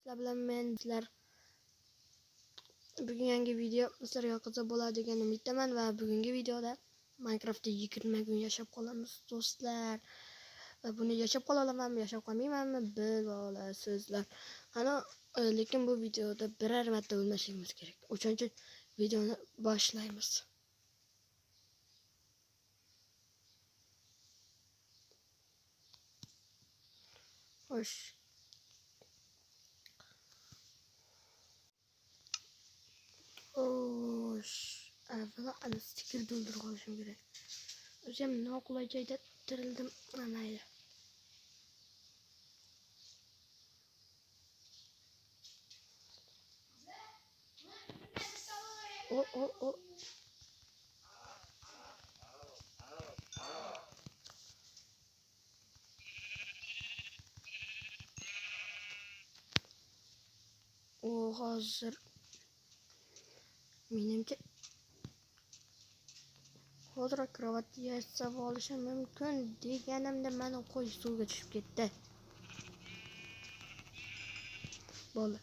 Sizlar bilan men bugun yangi video sizlarga yoqsa bo'ladi degan umiddaman va bugungi videoda Minecraftda 20 kun yashab qolamiz do'stlar. Va buni yashab qola olamanmi, yashab qolmaymanmi bilib olasizlar. Ana lekin bu videoda biror marta o'lmasligimiz kerak. O'shaning uchun videoni boshlaymiz. Xo'sh. Avvalo ana stiker to'ldirib olishim kerak. O'zim noqulay joyda tirildim. Mayli. O. Hozir menimcha hozir kravat yasab olishim mumkin deganimda mana qo'y suvga tushib ketdi. Bo'ldi.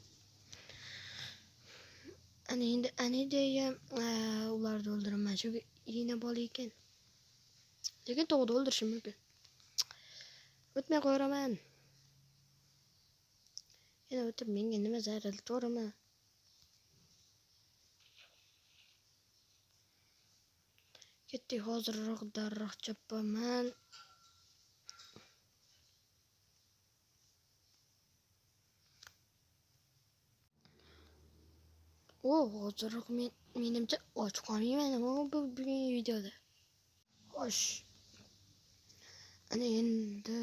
Ana deyam ularni o'ldiraman. Chunki igna bor ekan. Lekin to'g'ri o'ldirishim mumkin. O'tmay qo'yaman. Yana o'tib menga nima zarar to'g'rimi? Ketdik hozirroq darroq chapaman. Hozirroq menimcha och qolmayman bu bugungi videoda. Xo'sh. Ana endi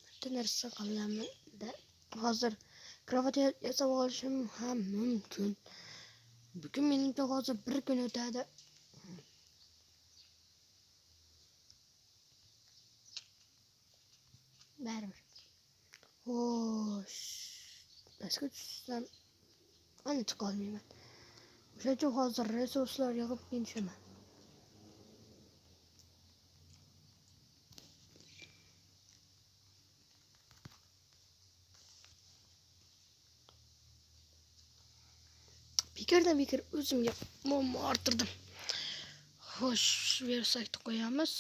bitta narsa qilaman-da. Hozir kravat yasab olishim ham mumkin. Bugun menimcha hozir bir kun o'tadi. Baribir. Xo'sh. Pastga tushsam ana chiqa olmayman. O'sha uchun hozir resurslar yig'ib kelishaman. Bekir o'zimga muammo orttirdim. Xo'sh, versakni qo'yamiz.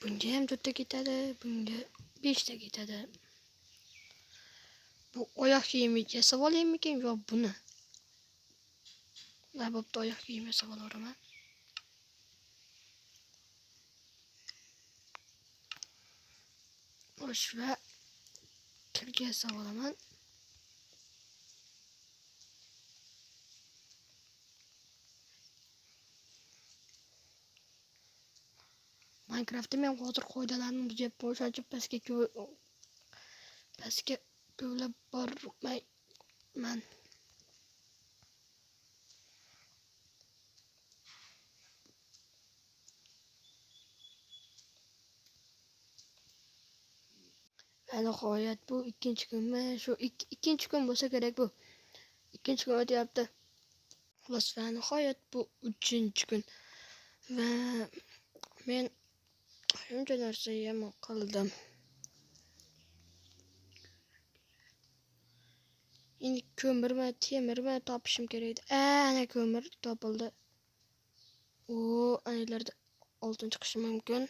Bunga ham 4 ta ketadi, bunga 5 ta ketadi. Bu oyoq kiyimi yasab olaymikin yo buni? Labobda oyoq kiyim yasab olaman. Xo'sh, va kirga yasab olaman. Minecraftda men hozir qoidalarni buzyapman. O'shaning uchun pastga ko'lab bormayman. Nihoyat bu ikkinchi kunmi? Shu ikkinchi kun bo'lsa kerak bu. Ikkinchi kun o'tyapti. Xolos, va nihoyat bu 3-chi kun. Va men shuncha narsa ham qildim. Endi ko'mirma, temirma topishim kerak edi. Ana ko'mir topildi. Analardan oltin chiqishi mumkin.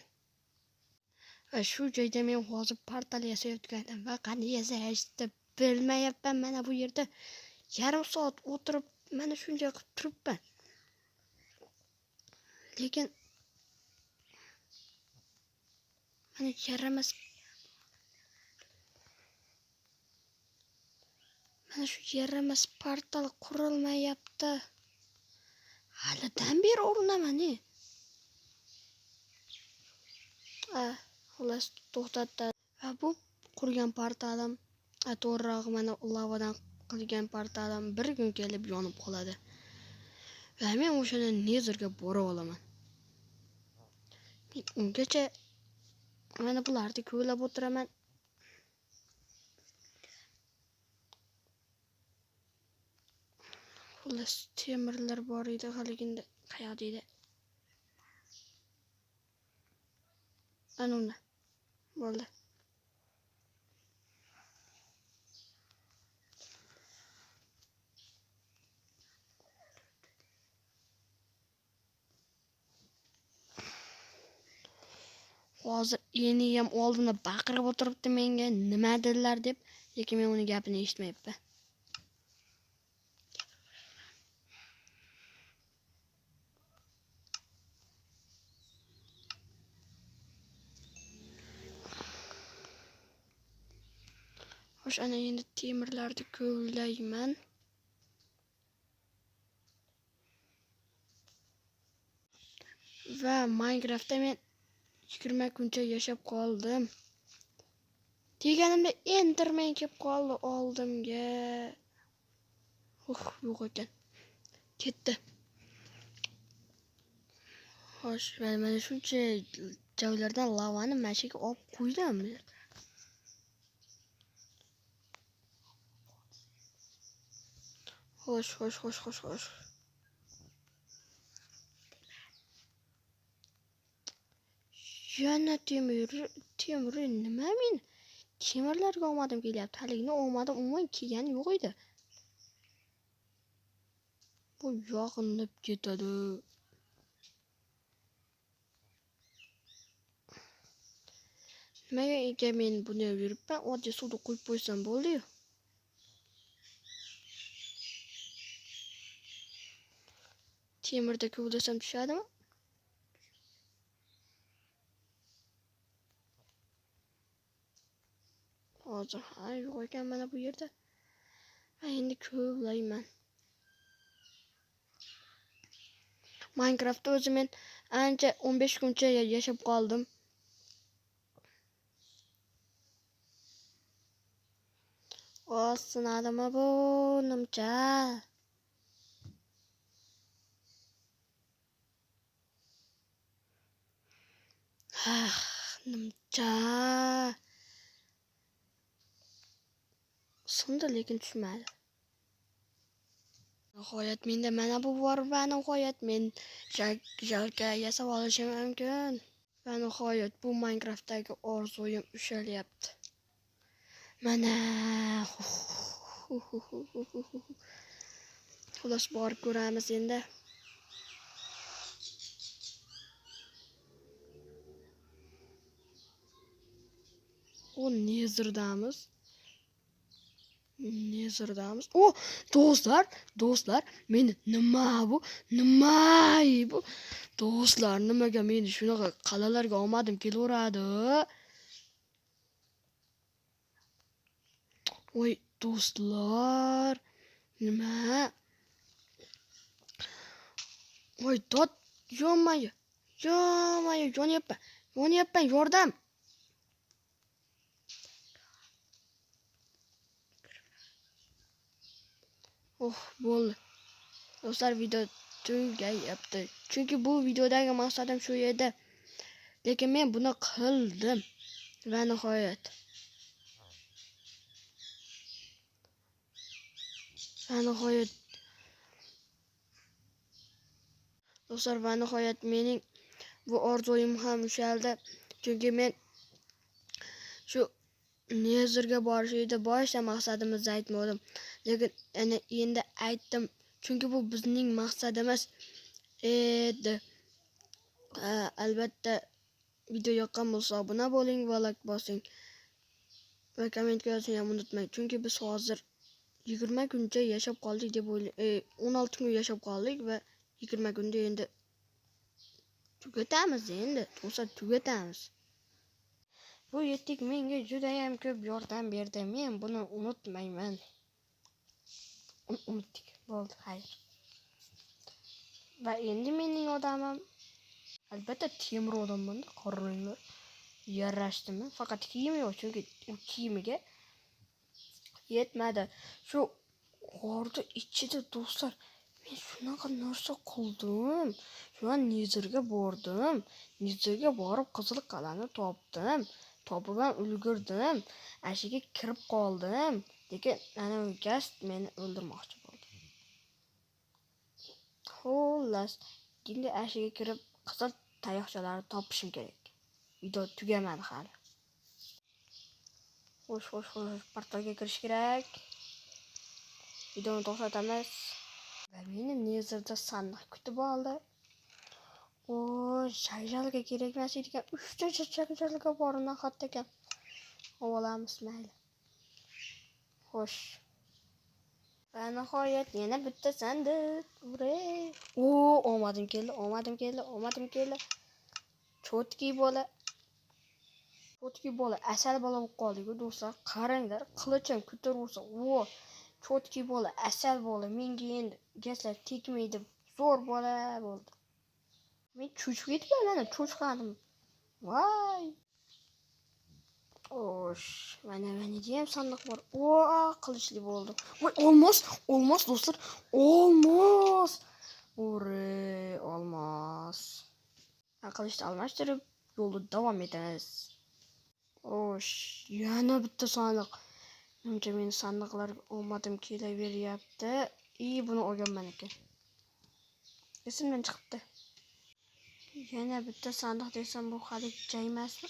Va shu joyda men hozir portal yasayotgandim va qanday yasashni bilmayapman. Mana bu yerda yarim soat o'tirib mana shunday qilib turibman. Lekin mana yaramas. Mana shu yaramas portal qurilmayapti. Halidan beri urinaman. Xolos to'xtatdi. Va bu qurgan portalim, to'g'rirog'i mana lavadan qilgan portalim bir kun kelib yonib qoladi. Va men o'shani Netherga borib olaman. Ungacha mana bularni ko'lab o'tiraman. Xullas temirlar bor edi, haligida qayoqda edi? Ana unda. Bo'ldi. Hozir endi ham oldimda baqirib o'tiribdi menga nima dedilar deb, lekin men uning gapini eshitmayapman. Xo'sh, ana endi temirlarni kovlayman. Va Minecraftda men 20 kuncha yashab qoldim. Deganimda Enderman kelib qoldi oldimga. Yo'q ekan. Ketdi. Xo'sh, mana shuncha joylardan lavani mashiga olib qo'ydim. Xo'sh. Yana temir nima men? Temirlarga omadim kelyapti. Haligini omadim umuman kelgani yo'q edi. Bu yog'inib ketadi. Nimaga men buni yuribman? Oddiy suvda qo'yib qo'ysam bo'ldi-yu. Temirda kovlasam tushadimi? Hozir yo'q ekan mana bu yerda. Endi kovlayman. Minecraftda o'zi men ancha 15 kuncha yashab qoldim. Sinadimi bu nimcha? Nimcha. Sindi lekin tushmadi. Nihoyat menda mana bu bor va nihoyat men jalka yasab olishim mumkin. Va nihoyat bu Minecraftdagi orzuim ushalyapti. Mana. Xullas borib ko'ramiz endi. O Nezirdamiz. O do'stlar, meni nima bu? Do'stlar, nimaga meni shunaqa qal'alarga olmadim kelaveradi? Voy do'stlar, nima? Voy dod, yonmayi, yonyapman, yordam. Bo'ldi. Do'stlar, video tugayapti. Chunki bu videodagi maqsadim shu edi. Lekin men buni qildim. Va nihoyat. Do'stlar, va nihoyat mening bu orzuim ham ushaldi. Chunki men shu Nezirga borish edi. Boshida maqsadimizni aytmadim. Lekin endi aytdim. Chunki bu bizning maqsadimiz edi. Albatta video yoqqan bo'lsa obuna bo'ling va like bosing. Va kommentga yozishni ham unutmang. Chunki biz hozir 20 kuncha yashab qoldik deb 16 kun yashab qoldik va 20 kunda endi tugatamiz endi. Tugatamiz. Bu yetik menga juda ham ko'p yordam berdi. Men buni unutmayman. Unutdik. Bo'ldi, xayr. Va endi mening odamim albatta temir odam bo'ldi. Qaranglar. Yarashdimi? Faqat kiyimi yo'q, chunki u kiyimiga yetmadi. Shu g'orda ichida do'stlar, men shunaqa narsa qildim. Shu an Nezirga bordim. Nezirga borib qizil qal'ani topdim. Topib ham ulgurdim. Ashiga kirib qoldim. Lekin ana u gast meni o'ldirmoqchi bo'ldi. Xullas, endi ashiga kirib qizil tayoqchalarni topishim kerak. Video tugamadi hali. Xo'sh, portalga kirish kerak. Videoni to'xtatamiz. Va meni nezerda sandiq kutib oldi. O, janjalga kerak emas ekan. 3 ta janjalga borini hatto ekan. Olamiz mayli. Xo'sh. Va nihoyat yana bitta sandiq. Ure. O, omadim keldi. Chotki bola, asal bola bo'lib qoldik-ku do'stlar. Qaranglar, qilichim ko'tarsa, o, chotki bola, asal bola. Menga endi gaslar tegmaydi. Zo'r bola bo'ldi. Men cho'chib ketibman, cho'chqanim. Voy. Osh, mana ham sandiq bor. O, qilichli bo'ldi. Voy, olmos do'stlar. Olmos. Ure, olmos. Qilichni almashtirib yo'lda davom etamiz. Osh, yana bitta sandiq. Menimcha men sandiqlarga omadim kelaveryapti. Buni olganman ekan. Esimdan chiqibdi. Yana bitta sandiq desam bu haligi joy emasmi?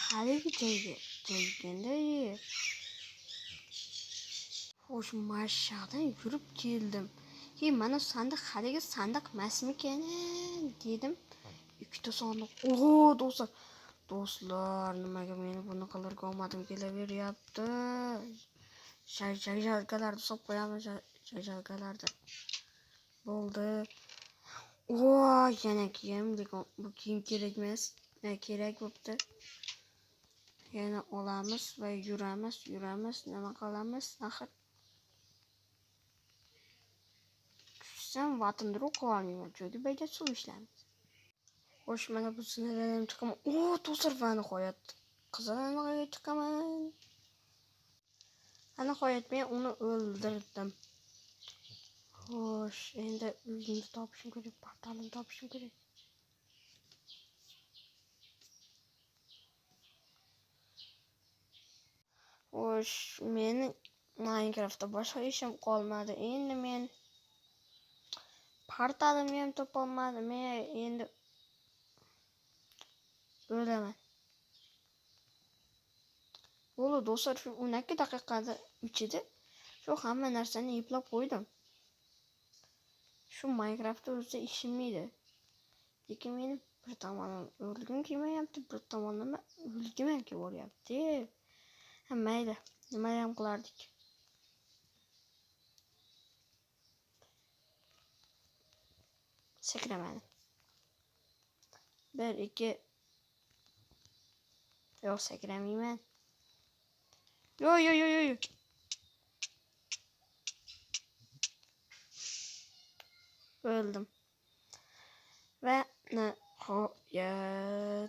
Haligi joyganda. Xo'sh, mashaqdan yurib keldim. Mana sandiq haligi sandiq emasmikan dedim. Ikkita sandiq. Oho, do'stlar, nimaga meni buni qilarga omadim kelaveryapti? Janjalgalarni solib qo'yamiz, janjalgalarni. Bo'ldi. Voy, yana kiyim, bu kiyim kerak emas. Kerak bo'pti. Yana olamiz va yuramiz, nima qilamiz? Axir tushsam vatimni qilolmayman, chunki bayda suv ishlaymiz. Xo'sh, mana bu zinadan chiqaman. O, do'stlar, va nihoyat qizilga chiqaman. Nihoyat men uni o'ldirdim. Xo'sh, endi uyimni topishim kerak, portalni topishim kerak. Xo'sh, meni Minecraftda boshqa ishim qolmadi. Endi men portalimni ham topolmadim. Men endi o'laman. Bo'ldi do'stlar, shu 12 daqiqada ichida shu hamma narsani eplab qo'ydim. Shu Minecraftda o'zi ishim edi. Lekin meni bir tomondan o'lgim kelmayapti, bir tomondan o'lgim ham kelyapti. Mayli, nima ham qilardik. Sakramadim. 1 2 Yo'q, sakramayman. Yo. Öldüm. Ve nihoyat ye.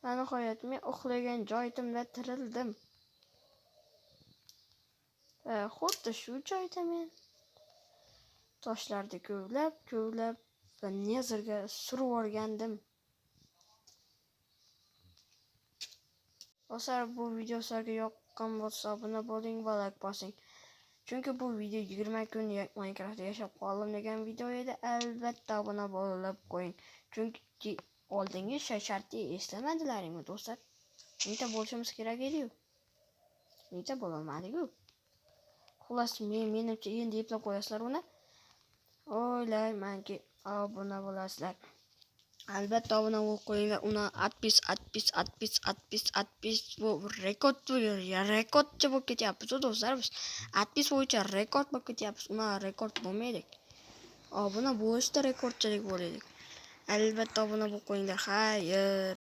Va nihoyat men uxlagan joyimda tirildim. Xuddi shu joyda men toshlarni kovlab va nezerga surib o'rgandim. Do'stlar, bu video sizlarga yoqqan bo'lsa obuna bo'ling va like bosing. Chunki bu video 20 kun Minecraftda yashab qoldim degan video edi. Albatta obuna bo'lib qo'ying. Chunki oldingi shartni eslamadilaringmi do'stlar? Mingta bo'lishimiz kerak edi-ku. Mingta bo'lolmadi-ku. Xullas, menimcha endi eplab qo'yasizlar uni. O'ylaymanki obuna bo'lasizlar. Albatta obuna bo'lib qo'yinglar. Uni atpis bu rekordchi bo'lib ketyapmiz do'stlar. Biz atpis bo'yicha rekord bo'lib ketyapmiz. Uni rekord bo'lmaydik. Obuna bo'lishda rekordchilik bo'laylik. Albatta obuna bo'lib qo'yinglar. Xayr.